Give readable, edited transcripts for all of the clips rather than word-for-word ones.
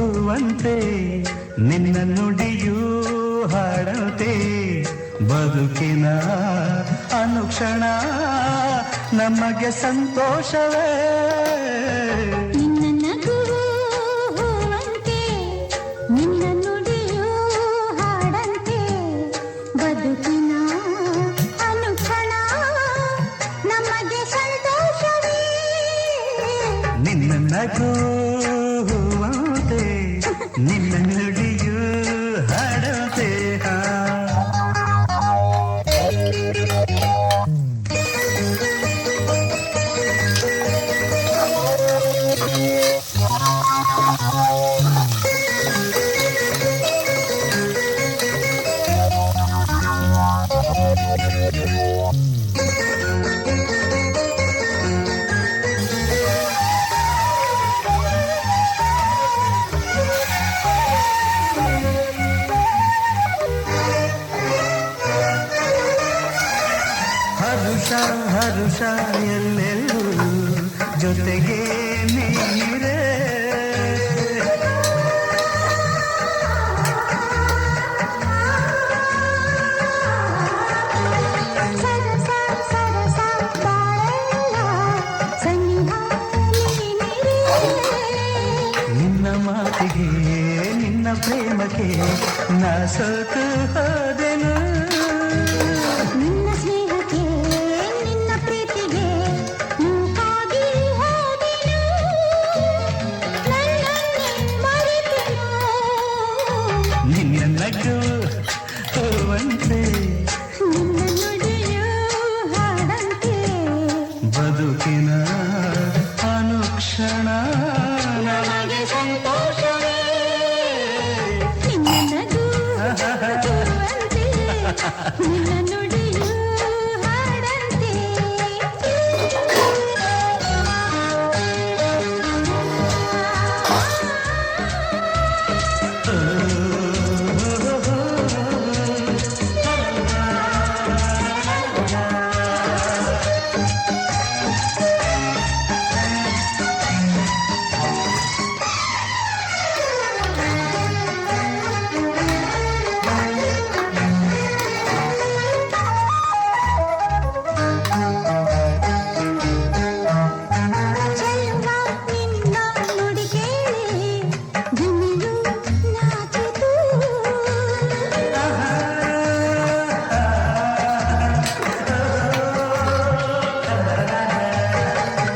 ಹೂವಂತೆ ನಿನ್ನ ನುಡಿಯೂ ಹಾಡಂತೆ ಬದುಕಿನ ಅನುಕ್ಷಣ ನಮಗೆ ಸಂತೋಷವೇ ನಿನ್ನ ನಗುವು ಹೂವಂತೆ ನಿನ್ನ ನುಡಿಯೂ ಹಾಡಂತೆ ಬದುಕಿನ ಅನುಕ್ಷಣ ನಮಗೆ ಸಂತೋಷವೇ ನಿನ್ನ ನಗು ಹೂವಂತೆ ನಿನ್ನ ನುಡಿಯೂ ಹಾಡಂತೆ ಹರುಷ ಎಲ್ಲೆಲ್ಲೂ ಜೊತೆಗೆ ನೀರೇ ನಿನ್ನ ಮಾತಿಗೆ ನಿನ್ನ ಪ್ರೇಮಕ್ಕೆ ನಾ ಸೋತು ಹೋದೆನು ನಿನ್ನ ಸ್ನೇಹಕ್ಕೆ ನಿನ್ನ ಪ್ರೀತಿಗೆ ಮೂಕಾಗಿ ಹೋದೆನು ನನ್ನನ್ನೇ ಮರೆತೆನು ನಿನ್ನ ನಗು ಹೂವಂತೆ ನಿನ್ನ ನುಡಿಯೂ ಹಾಡಂತೆ ಬದುಕಿನ ಅನುಕ್ಷಣ ನಮಗೆ ಸಂತೋಷವೇ ನಿನ್ನ ನಗು ಹೂವಂತೆ ನಿನ್ನ ನುಡಿಯೂ ಹಾಡಂತೆ ಚೆಲುವ ನಿನ್ನ ನುಡಿ ಕೇಳಿ ಭೂಮಿಯು ನಾಚಿತು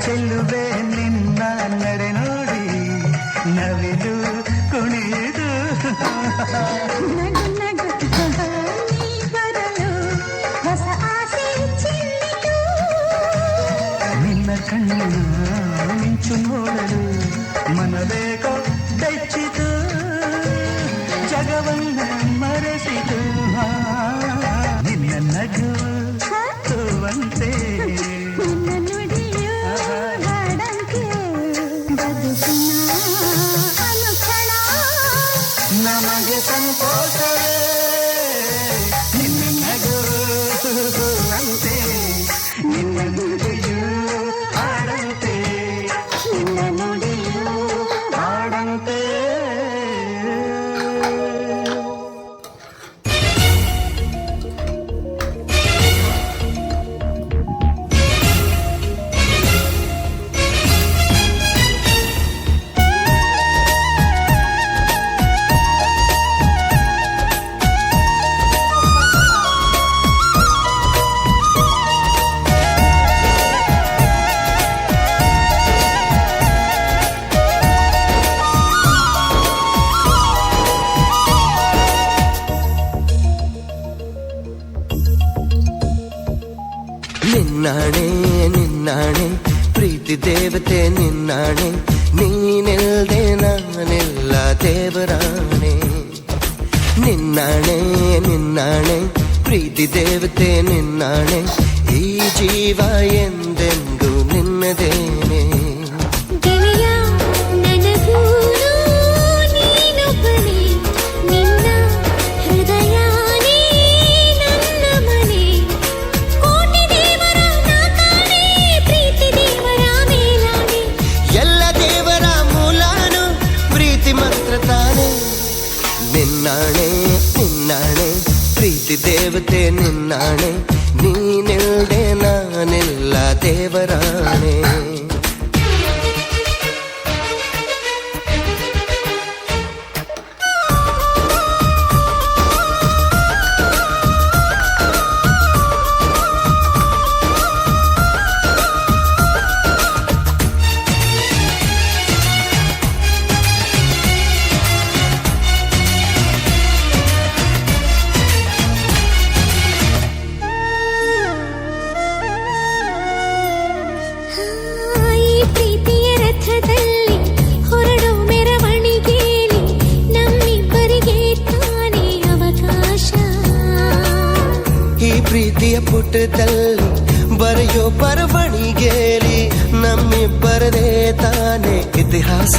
ಚೆಲ್ಲುವೆ ನಿನ್ನ ನಡೆ ನೋಡಿ ನವಿಲು ಕುಣಿದು ನಗು ನಗು ನೀ ಬರಲು ಹೊಸ ಆಸೆ ಚೆಲ್ಲಿತು ನಿನ್ನ ಕಣ್ಣಿನ ಮಿಂಚು ನೋಡಲು ಮನಬೇಕೋ ಬೆಚ್ಚಿತು ಜಗವನ್ನ ಮರೆಸಿತು ನಿನ್ನ ನಗು ಹೂವಂತೆ ನಿನ್ನ ನುಡಿಯೂ ಹಾಡಂತೆ ಬದುಕಿನ ಅನುಕ್ಷಣ ನಮಗೆ ಸಂತೋಷವೇ ನಿನ್ನ ನಗು ಹೂವಂತೆ ನಿನ್ನ ನುಡಿಯೂ ಹಾಡಂತೆ ನಿನ್ನ ನುಡಿಯೂ ಹಾಡಂತೆ ನಿನ್ನಾಣೆ ನಿನ್ನಾಣೆ ಪ್ರೀತಿ ದೇವತೆ ನಿನ್ನಾಣೆ ನೀನಿಲ್ದೆ ನಾನೆಲ್ಲ ದೇವರಾಣೆ ನಿನ್ನಾಣೆ ನಿನ್ನಾಣೆ ಪ್ರೀತಿ ದೇವತೆ ನಿನ್ನಾಣೆ ಈ ಜೀವ ಎಂದೆಂದು ನಿನ್ನದೇನೆ ಗೆಳೆಯ ನನಗೂನು ನೀನೊಬ್ಬನೇ ನಿನ್ನ ಹೃದಯನೇ ನನ್ನ ಮನೆ ಕೋಟಿ ದೇವರ ನಾ ಕಾಣೆ ಪ್ರೀತಿ ದೇವರ ಮೇಲಾಣೆ ಎಲ್ಲ ದೇವರ ಮೂಲಾನು ಪ್ರೀತಿ ಮಂತ್ರ ನಿನ್ನಾಣೆ ನಿನ್ನಾಣೆ ಪ್ರೀತಿ ದೇವತೆ ನಿನ್ನಾಣೆ ನೀನಿಲ್ದೆ ನಾನಿಲ್ಲ ದೇವರಾಣೆ ಈ ಪ್ರೀತಿಯ ರಥದಲ್ಲಿ ಹೊರಡೋ ಮೆರವಣಿಗೆಯಲ್ಲಿ ನಮ್ಮಿಬ್ಬರಿಗೆ ತಾನೇ ಅವಕಾಶ ಈ ಪ್ರೀತಿಯ ಪುಟದಲ್ಲಿ ಬರೆಯೋ ಬರವಣಿಗೆಯಲ್ಲಿ ನಮ್ಮಿಬ್ಬರದೇ ತಾನೇ ಇತಿಹಾಸ